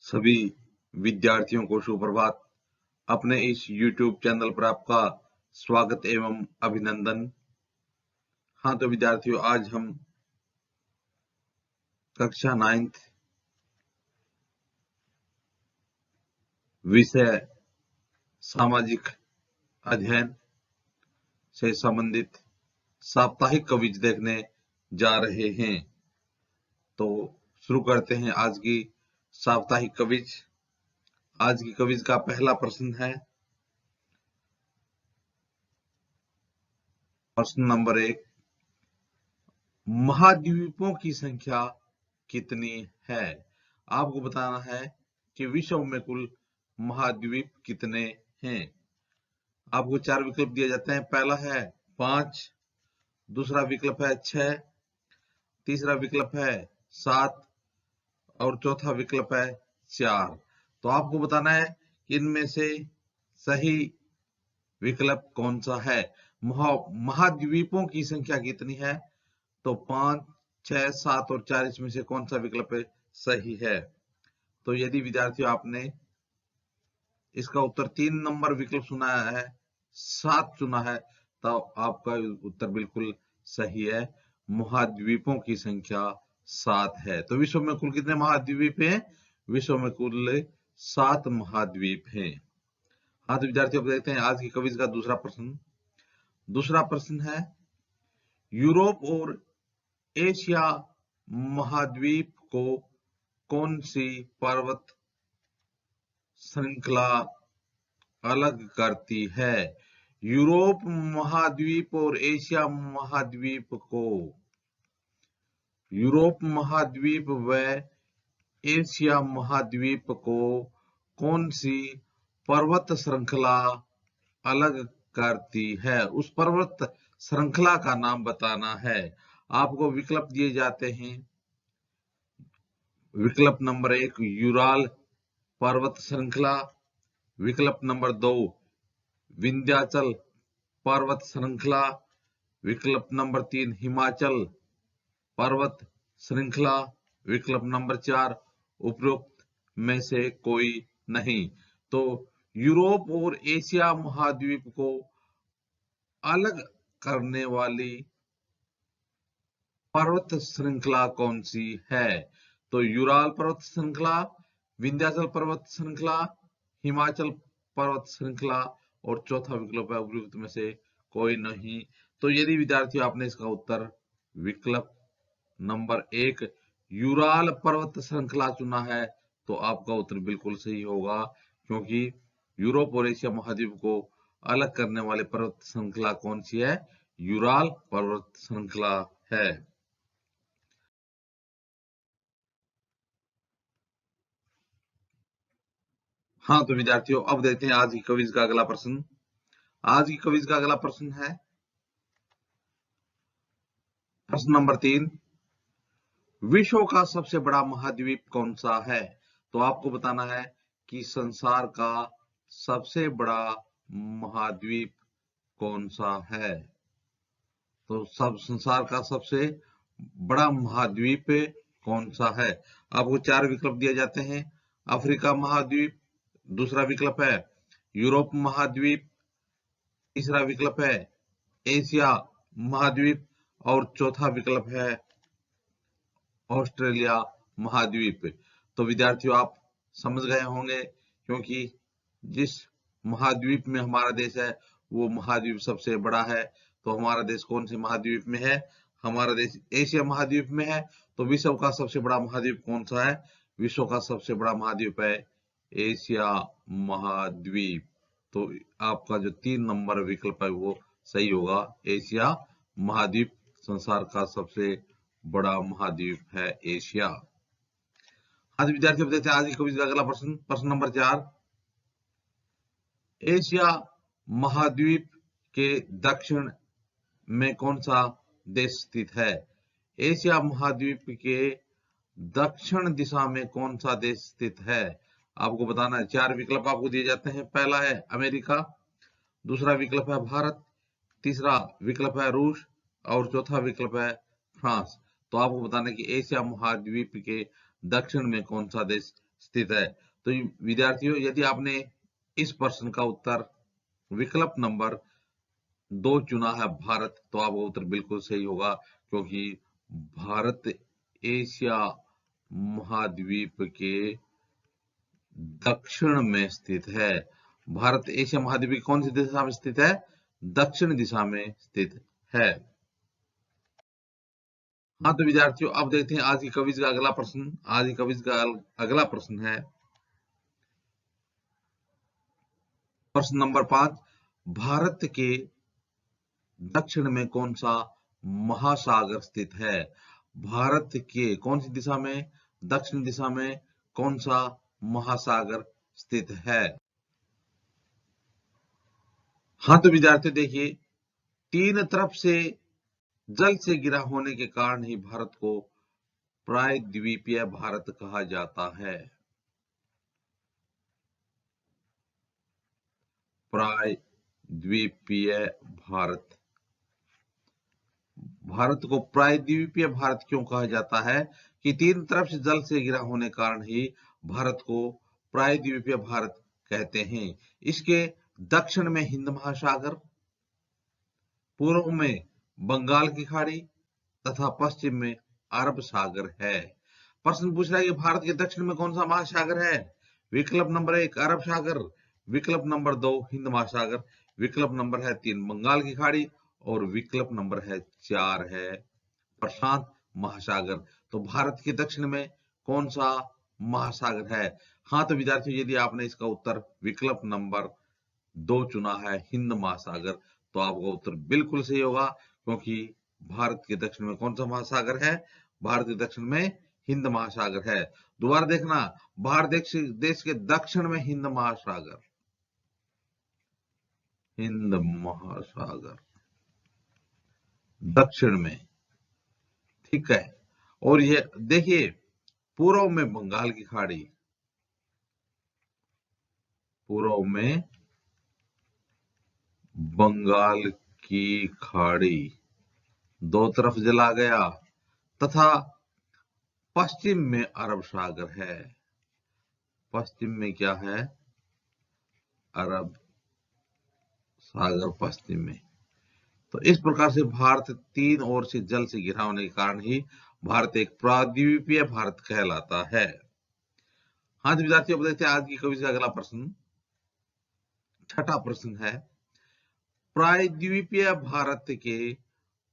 सभी विद्यार्थियों को सुप्रभात। अपने इस YouTube चैनल पर आपका स्वागत एवं अभिनंदन। हाँ तो विद्यार्थियों, आज हम कक्षा 9th विषय सामाजिक अध्ययन से संबंधित साप्ताहिक क्विज देखने जा रहे हैं। तो शुरू करते हैं आज की साप्ताहिक क्विज। आज की क्विज का पहला प्रश्न है, प्रश्न नंबर 1, महाद्वीपों की संख्या कितनी है? आपको बताना है कि विश्व में कुल महाद्वीप कितने हैं। आपको 4 विकल्प दिए जाते हैं। पहला है 5, दूसरा विकल्प है 6, तीसरा विकल्प है 7 और चौथा विकल्प है 4। तो आपको बताना है कि इनमें से सही विकल्प कौन सा है। महाद्वीपों की संख्या कितनी है? तो 5, 6, 7 और 4 इसमें से कौन सा विकल्प सही है? तो यदि विद्यार्थियों आपने इसका उत्तर 3 नंबर विकल्प सुना है, 7 चुना है, तो आपका उत्तर बिल्कुल सही है। महाद्वीपों की संख्या 7 है। तो विश्व में कुल कितने महाद्वीप हैं? विश्व में कुल 7 महाद्वीप हैं। हाँ तो विद्यार्थियों, अब देखते हैं आज की क्विज का दूसरा प्रश्न। दूसरा प्रश्न है, यूरोप और एशिया महाद्वीप को कौन सी पर्वत श्रृंखला अलग करती है? यूरोप महाद्वीप और एशिया महाद्वीप को, यूरोप महाद्वीप व एशिया महाद्वीप को कौन सी पर्वत श्रृंखला अलग करती है? उस पर्वत श्रृंखला का नाम बताना है। आपको विकल्प दिए जाते हैं। विकल्प नंबर 1 यूराल पर्वत श्रृंखला, विकल्प नंबर 2 विंध्याचल पर्वत श्रृंखला, विकल्प नंबर 3 हिमाचल पर्वत श्रृंखला, विकल्प नंबर 4 उपरोक्त में से कोई नहीं। तो यूरोप और एशिया महाद्वीप को अलग करने वाली पर्वत श्रृंखला कौन सी है? तो यूराल पर्वत श्रृंखला, विंध्याचल पर्वत श्रृंखला, हिमाचल पर्वत श्रृंखला और चौथा विकल्प है उपयुक्त में से कोई नहीं। तो यदि विद्यार्थी आपने इसका उत्तर विकल्प नंबर 1 यूराल पर्वत श्रृंखला चुना है, तो आपका उत्तर बिल्कुल सही होगा, क्योंकि यूरोप और एशिया महाद्वीप को अलग करने वाले पर्वत श्रृंखला कौन सी है? यूराल पर्वत श्रृंखला है। हाँ तो विद्यार्थियों, अब देखते हैं आज की क्विज का अगला प्रश्न। आज की क्विज का अगला प्रश्न है प्रश्न नंबर 3, विश्व का सबसे बड़ा महाद्वीप कौन सा है? तो आपको बताना है कि संसार का सबसे बड़ा महाद्वीप कौन सा है। तो सब संसार का सबसे बड़ा महाद्वीप कौन सा है? आपको 4 विकल्प दिए जाते हैं। अफ्रीका महाद्वीप, दूसरा विकल्प है यूरोप महाद्वीप, तीसरा विकल्प है एशिया महाद्वीप और चौथा विकल्प है ऑस्ट्रेलिया महाद्वीप। तो विद्यार्थियों, आप समझ गए होंगे, क्योंकि जिस महाद्वीप में हमारा देश है वो महाद्वीप सबसे बड़ा है। तो हमारा देश कौन से महाद्वीप में है? हमारा देश एशिया महाद्वीप में है। तो विश्व का सबसे बड़ा महाद्वीप कौन सा है? विश्व का सबसे बड़ा महाद्वीप है एशिया महाद्वीप। तो आपका जो 3 नंबर विकल्प है वो सही होगा। एशिया महाद्वीप संसार का सबसे बड़ा महाद्वीप है एशिया। आज विद्यार्थी, अब देखते हैं आज की क्विज का अगला प्रश्न। प्रश्न नंबर 4, एशिया महाद्वीप के दक्षिण में कौन सा देश स्थित है? एशिया महाद्वीप के दक्षिण दिशा में कौन सा देश स्थित है? आपको बताना है। 4 विकल्प आपको दिए जाते हैं। पहला है अमेरिका, दूसरा विकल्प है भारत, तीसरा विकल्प है रूस और चौथा विकल्प है फ्रांस। तो आपको बताना है कि एशिया महाद्वीप के दक्षिण में कौन सा देश स्थित है। तो विद्यार्थियों, यदि आपने इस प्रश्न का उत्तर विकल्प नंबर 2 चुना है भारत, तो आपका उत्तर बिल्कुल सही होगा, क्योंकि भारत एशिया महाद्वीप के दक्षिण में स्थित है। भारत एशिया महाद्वीप की कौन सी दिशा में स्थित है? दक्षिण दिशा में स्थित है। हाँ तो विद्यार्थियों, अब देखते हैं आज की क्विज का अगला प्रश्न। आज की क्विज का अगला प्रश्न है प्रश्न नंबर 5। भारत के दक्षिण में कौन सा महासागर स्थित है? भारत के कौन सी दिशा में, दक्षिण दिशा में कौन सा महासागर स्थित है? हाँ तो विद्यार्थियों देखिए, तीन तरफ से जल से घिरा होने के कारण ही भारत को प्रायद्वीपीय भारत कहा जाता है। प्रायद्वीपीय भारत। भारत को प्रायद्वीपीय भारत क्यों कहा जाता है? कि तीन तरफ से जल से घिरा होने कारण ही भारत को प्रायद्वीपीय भारत कहते हैं। इसके दक्षिण में हिंद महासागर, पूर्व में बंगाल की खाड़ी तथा पश्चिम में अरब सागर है। प्रश्न पूछ रहा है कि भारत के दक्षिण में कौन सा महासागर है? विकल्प नंबर 1 अरब सागर, विकल्प नंबर 2 हिंद महासागर, विकल्प नंबर है 3 बंगाल की खाड़ी और विकल्प नंबर है 4 है प्रशांत महासागर। तो भारत के दक्षिण में कौन सा महासागर है? हाँ तो विद्यार्थियों, यदि आपने इसका उत्तर विकल्प नंबर 2 चुना है हिंद महासागर, तो आपका उत्तर बिल्कुल सही होगा, क्योंकि भारत के दक्षिण में कौन सा महासागर है? भारत के दक्षिण में हिंद महासागर है। दोबारा देखना, भारत देश के दक्षिण में हिंद महासागर, हिंद महासागर दक्षिण में, ठीक है। और ये देखिए, पूर्व में बंगाल की खाड़ी, पूर्व में बंगाल की खाड़ी, दो तरफ जला गया, तथा पश्चिम में अरब सागर है। पश्चिम में क्या है? अरब सागर पश्चिम में। तो इस प्रकार से भारत तीन ओर से जल से घिरा होने के कारण ही भारत एक प्रायद्वीपीय भारत कहलाता है। हाँ तो विद्यार्थियों, देखते हैं आज की क्विज का अगला प्रश्न। छठा प्रश्न है, प्रायद्वीपीय भारत के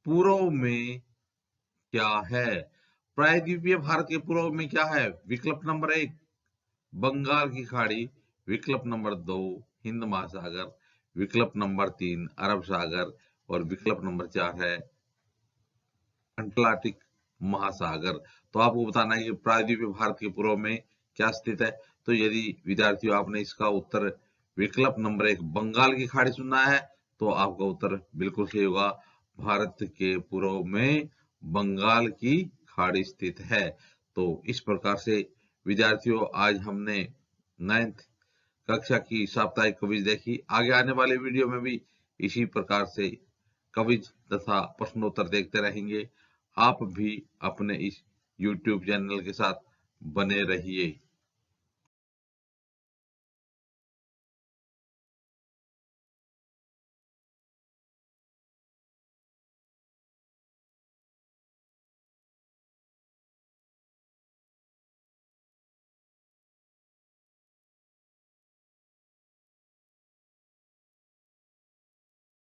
पूर्व में क्या है? प्रायद्वीपीय भारत के पूर्व में क्या है? विकल्प नंबर 1 बंगाल की खाड़ी, विकल्प नंबर 2 हिंद महासागर, विकल्प नंबर 3 अरब सागर और विकल्प नंबर 4 है अटलांटिक महासागर। तो आपको बताना है कि प्रायद्वीपीय भारत के पूर्व में क्या स्थित है। तो यदि विद्यार्थियों आपने इसका उत्तर विकल्प नंबर 1 बंगाल की खाड़ी चुना है, तो आपका उत्तर बिल्कुल सही होगा। भारत के पूर्व में बंगाल की खाड़ी स्थित है। तो इस प्रकार से विद्यार्थियों, आज हमने 9th कक्षा की साप्ताहिक क्विज देखी। आगे आने वाले वीडियो में भी इसी प्रकार से क्विज तथा प्रश्नोत्तर देखते रहेंगे। आप भी अपने इस YouTube चैनल के साथ बने रहिए।